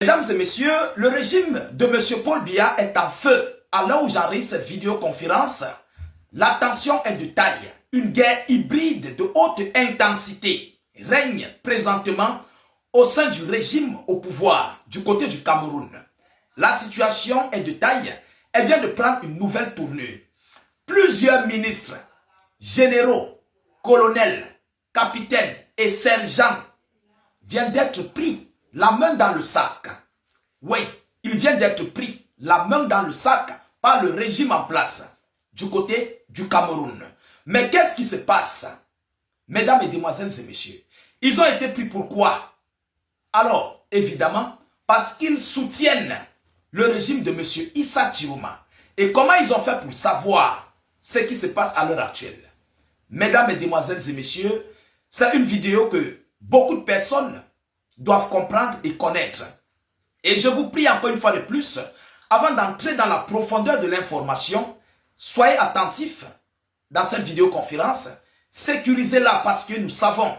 Mesdames et messieurs, le régime de M. Paul Biya est en feu. À l'heure où j'enregistre cette vidéoconférence, la tension est de taille. Une guerre hybride de haute intensité règne présentement au sein du régime au pouvoir du côté du Cameroun. La situation est de taille. Elle vient de prendre une nouvelle tournure. Plusieurs ministres, généraux, colonels, capitaines et sergents viennent d'être pris la main dans le sac. Oui, ils viennent d'être pris la main dans le sac par le régime en place du côté du Cameroun. Mais qu'est-ce qui se passe? Mesdames et demoiselles et messieurs, ils ont été pris pourquoi? Alors, évidemment, parce qu'ils soutiennent le régime de M. Issa Chiroma. Et comment ils ont fait pour savoir ce qui se passe à l'heure actuelle? Mesdames et demoiselles et messieurs, c'est une vidéo que beaucoup de personnes doivent comprendre et connaître. Et je vous prie encore une fois de plus, avant d'entrer dans la profondeur de l'information, soyez attentifs dans cette vidéoconférence, sécurisez-la parce que nous savons,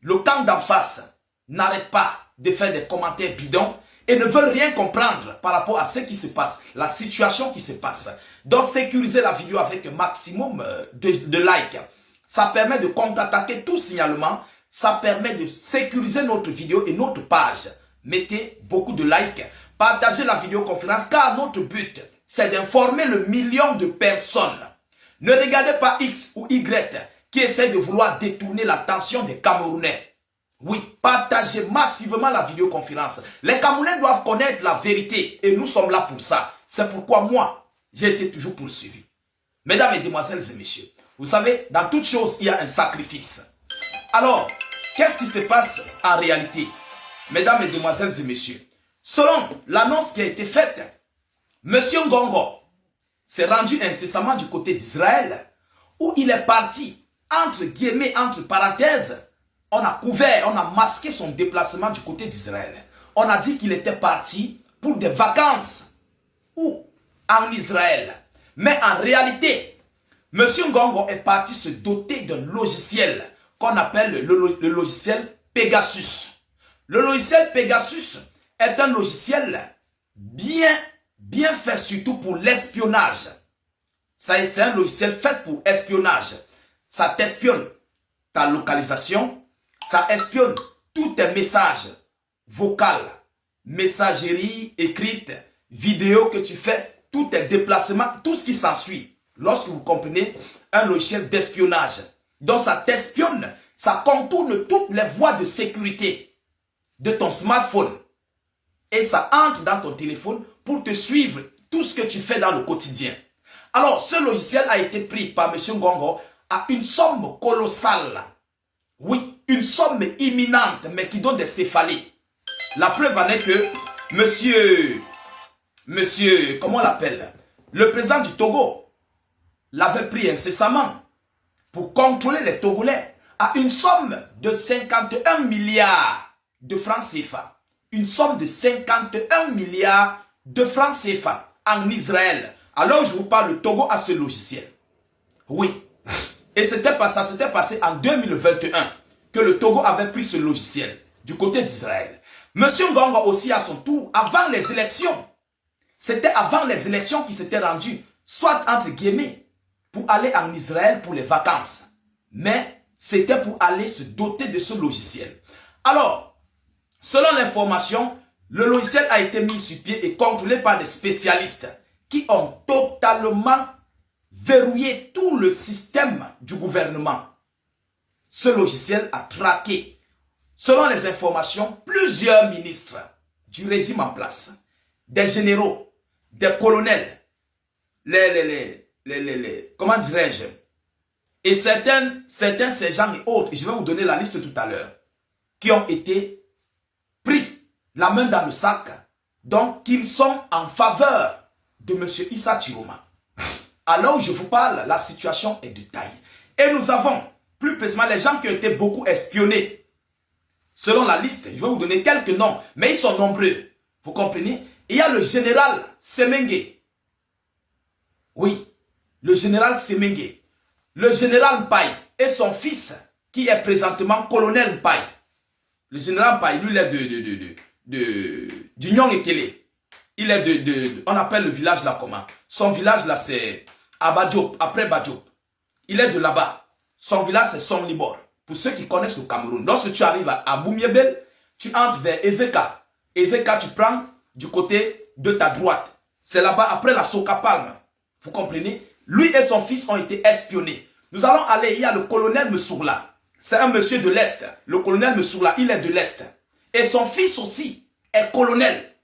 le camp d'en face n'arrête pas de faire des commentaires bidons et ne veulent rien comprendre par rapport à ce qui se passe, la situation qui se passe. Donc sécurisez la vidéo avec un maximum de likes. Ça permet de contre-attaquer tout signalement. Ça permet de sécuriser notre vidéo et notre page. Mettez beaucoup de likes. Partagez la vidéoconférence car notre but, c'est d'informer le million de personnes. Ne regardez pas X ou Y qui essaie de vouloir détourner l'attention des Camerounais. Oui, partagez massivement la vidéoconférence. Les Camerounais doivent connaître la vérité et nous sommes là pour ça. C'est pourquoi moi, j'ai été toujours poursuivi. Mesdames et demoiselles et messieurs, vous savez, dans toute chose, il y a un sacrifice. Alors, qu'est-ce qui se passe en réalité? Mesdames et demoiselles et messieurs, selon l'annonce qui a été faite, M. Ngongo s'est rendu incessamment du côté d'Israël, où il est parti, entre guillemets, entre parenthèses, on a couvert, on a masqué son déplacement du côté d'Israël. On a dit qu'il était parti pour des vacances, ou en Israël. Mais en réalité, M. Ngongo est parti se doter d'un logiciel qu'on appelle le logiciel Pegasus. Le logiciel Pegasus est un logiciel bien fait, surtout pour l'espionnage. C'est un logiciel fait pour espionnage. Ça t'espionne ta localisation, ça espionne tous tes messages vocaux, messagerie écrite, vidéo que tu fais, tous tes déplacements, tout ce qui s'ensuit. Lorsque vous comprenez un logiciel d'espionnage. Donc ça t'espionne, ça contourne toutes les voies de sécurité de ton smartphone. Et ça entre dans ton téléphone pour te suivre tout ce que tu fais dans le quotidien. Alors ce logiciel a été pris par M. Ngongo à une somme colossale. Oui, une somme imminente mais qui donne des céphalées. La preuve en est que monsieur, comment on l'appelle? Le président du Togo l'avait pris incessamment pour contrôler les Togolais à une somme de 51 milliards de francs CFA. Une somme de 51 milliards de francs CFA en Israël. Alors je vous parle, le Togo a ce logiciel. Oui. Et ça s'était passé en 2021 que le Togo avait pris ce logiciel du côté d'Israël. Monsieur Ngongo aussi à son tour, avant les élections, c'était avant les élections qu'il s'était rendu, soit entre guillemets, pour aller en Israël pour les vacances. Mais c'était pour aller se doter de ce logiciel. Alors, selon l'information, le logiciel a été mis sur pied et contrôlé par des spécialistes qui ont totalement verrouillé tout le système du gouvernement. Ce logiciel a traqué, selon les informations, plusieurs ministres du régime en place, des généraux, des colonels, comment dirais-je, et certains sergents et autres, je vais vous donner la liste tout à l'heure, qui ont été pris la main dans le sac, donc qu'ils sont en faveur de M. Issa Chiroma. Alors je vous parle, la situation est de taille. Et nous avons, plus précisément, les gens qui ont été beaucoup espionnés. Selon la liste, je vais vous donner quelques noms, mais ils sont nombreux. Vous comprenez? Il y a le général Semengue. Oui, le général Semengue. Le général Mpaye et son fils, qui est présentement colonel Mpaye. Le général Mpaye, lui, il est du Nyong Ekele. Il est on appelle le village là comment? Son village là c'est à Badiop, après Badiop. Il est de là-bas. Son village c'est Son Libor. Pour ceux qui connaissent le Cameroun. Lorsque tu arrives à Boumiebel, tu entres vers Ezeka. Ezeka, tu prends du côté de ta droite. C'est là-bas après la Soka Palme. Vous comprenez? Lui et son fils ont été espionnés. Nous allons aller, il y a le colonel Messourla. C'est un monsieur de l'Est. Le colonel Messourla, il est de l'Est. Et son fils aussi est colonel.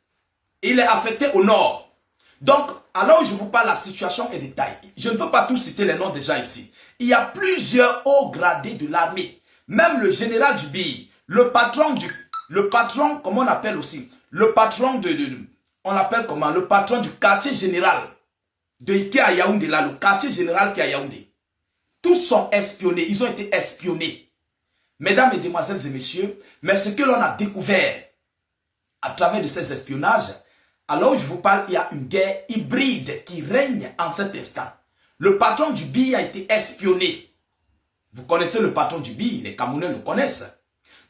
Il est affecté au nord. Donc, alors je vous parle, la situation est détaillée. Je ne peux pas tous citer les noms déjà ici. Il y a plusieurs hauts gradés de l'armée. Même le général du BI, le patron, comment on appelle aussi, le patron on l'appelle comment, le patron du quartier général de Ike à Yaoundé, là, le quartier général qui est à Yaoundé. Tous sont espionnés, ils ont été espionnés. Mesdames, Mesdemoiselles et Messieurs, mais ce que l'on a découvert à travers de ces espionnages, alors je vous parle, il y a une guerre hybride qui règne en cet instant. Le patron du BI a été espionné. Vous connaissez le patron du BI, les Camerounais le connaissent.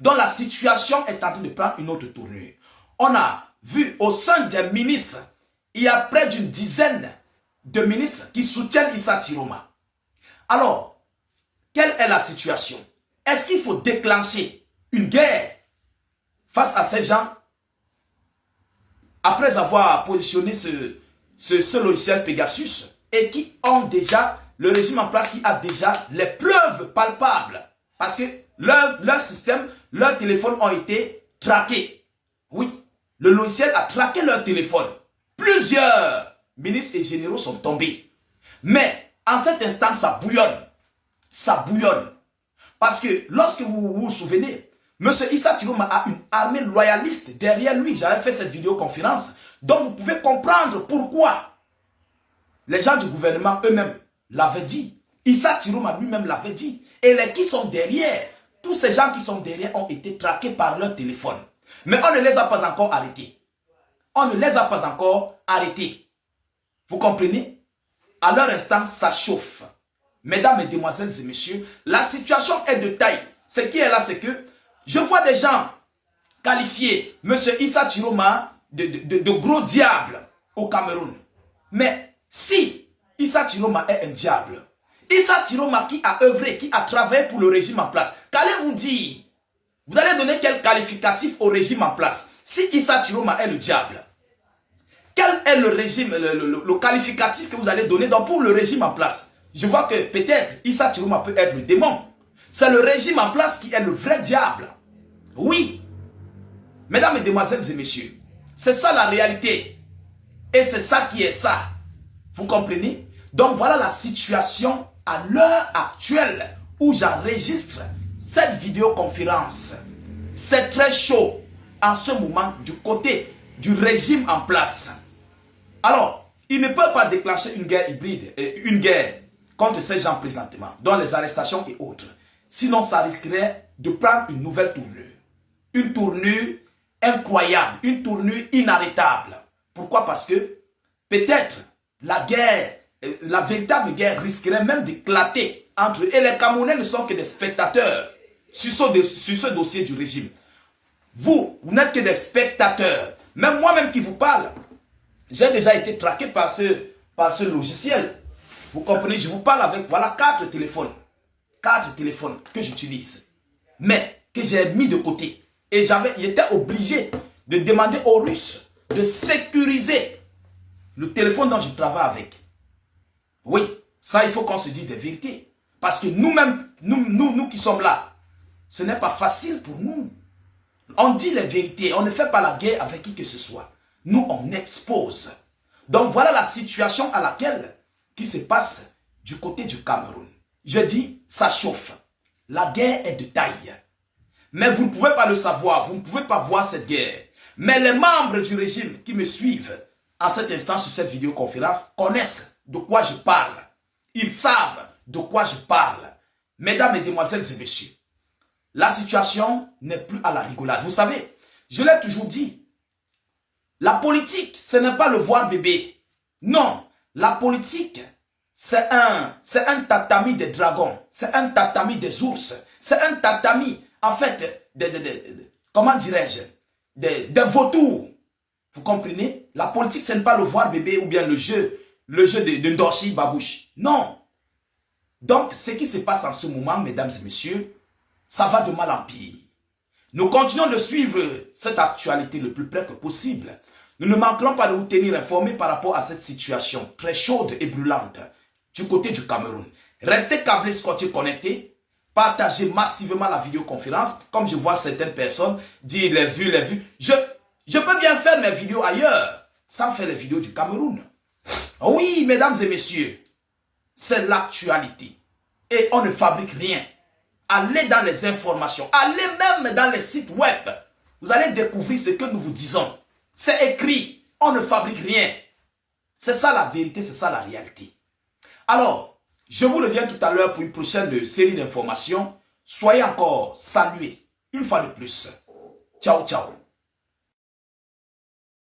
Donc la situation est en train de prendre une autre tournure. On a vu au sein des ministres, il y a près d'une dizaine de ministres qui soutiennent Issa Tiroma. Alors, quelle est la situation? Est-ce qu'il faut déclencher une guerre face à ces gens après avoir positionné ce logiciel Pegasus et qui ont déjà le régime en place, qui a déjà les preuves palpables? Parce que leur système, leurs téléphones ont été traqués. Oui, le logiciel a traqué leur téléphone. Plusieurs ministres et généraux sont tombés. Mais en cet instant, ça bouillonne. Ça bouillonne. Parce que lorsque vous vous souvenez, M. Issa Tiroma a une armée loyaliste derrière lui. J'avais fait cette vidéoconférence. Donc vous pouvez comprendre pourquoi les gens du gouvernement eux-mêmes l'avaient dit. Issa Tiroma lui-même l'avait dit. Et les qui sont derrière, tous ces gens qui sont derrière ont été traqués par leur téléphone. Mais on ne les a pas encore arrêtés. On ne les a pas encore arrêtés. Vous comprenez? À leur instant, ça chauffe. Mesdames, Mesdemoiselles et Messieurs, la situation est de taille. Ce qui est là, c'est que je vois des gens qualifier M. Issa Tiroma de gros diable au Cameroun. Mais si Issa Tiroma est un diable, Issa Tiroma qui a œuvré, qui a travaillé pour le régime en place, qu'allez-vous dire? Vous allez donner quel qualificatif au régime en place? Si Issa Tiroma est le diable, quel est le régime, le qualificatif que vous allez donner donc pour le régime en place? Je vois que peut-être Issa Tiroma peut être le démon. C'est le régime en place qui est le vrai diable. Oui. Mesdames, Mesdemoiselles et Messieurs, c'est ça la réalité. Et c'est ça qui est ça. Vous comprenez? Donc voilà la situation à l'heure actuelle où j'enregistre cette vidéoconférence. C'est très chaud en ce moment du côté du régime en place. Alors, il ne peut pas déclencher une guerre hybride, une guerre contre ces gens présentement, dont les arrestations et autres. Sinon, ça risquerait de prendre une nouvelle tournure. Une tournure incroyable, une tournure inarrêtable. Pourquoi? Parce que peut-être la guerre, la véritable guerre risquerait même d'éclater entre eux. Et les Camerounais ne sont que des spectateurs sur ce dossier du régime. Vous n'êtes que des spectateurs. Même moi-même qui vous parle, j'ai déjà été traqué par ce logiciel. Vous comprenez? Je vous parle avec, voilà, 4 téléphones. 4 téléphones que j'utilise. Mais que j'ai mis de côté. Et j'étais obligé de demander aux Russes de sécuriser le téléphone dont je travaille avec. Oui, ça il faut qu'on se dise des vérités. Parce que nous-mêmes, nous qui sommes là, ce n'est pas facile pour nous. On dit les vérités, on ne fait pas la guerre avec qui que ce soit. Nous, on expose. Donc voilà la situation à laquelle qui se passe du côté du Cameroun. Je dis, ça chauffe. La guerre est de taille. Mais vous ne pouvez pas le savoir, vous ne pouvez pas voir cette guerre. Mais les membres du régime qui me suivent en cet instant sur cette vidéoconférence connaissent de quoi je parle. Ils savent de quoi je parle. Mesdames, Mesdemoiselles et Messieurs, la situation n'est plus à la rigolade. Vous savez, je l'ai toujours dit, la politique, ce n'est pas le voir bébé. Non, la politique, c'est un tatami des dragons, c'est un tatami des ours, c'est un tatami, en fait, comment dirais-je, des vautours. Vous comprenez? La politique, ce n'est pas le voir bébé ou bien le jeu de Ndorchi Babouche. Non. Donc, ce qui se passe en ce moment, mesdames et messieurs, ça va de mal en pire. Nous continuons de suivre cette actualité le plus près que possible. Nous ne manquerons pas de vous tenir informés par rapport à cette situation très chaude et brûlante du côté du Cameroun. Restez câblés, scotchés, connectés. Partagez massivement la vidéoconférence. Comme je vois certaines personnes dire les vues. Je peux bien faire mes vidéos ailleurs sans faire les vidéos du Cameroun. Oui, mesdames et messieurs, c'est l'actualité. Et on ne fabrique rien. Allez dans les informations. Allez même dans les sites web. Vous allez découvrir ce que nous vous disons. C'est écrit. On ne fabrique rien. C'est ça la vérité, c'est ça la réalité. Alors, je vous reviens tout à l'heure pour une prochaine série d'informations. Soyez encore salués. Une fois de plus. Ciao, ciao.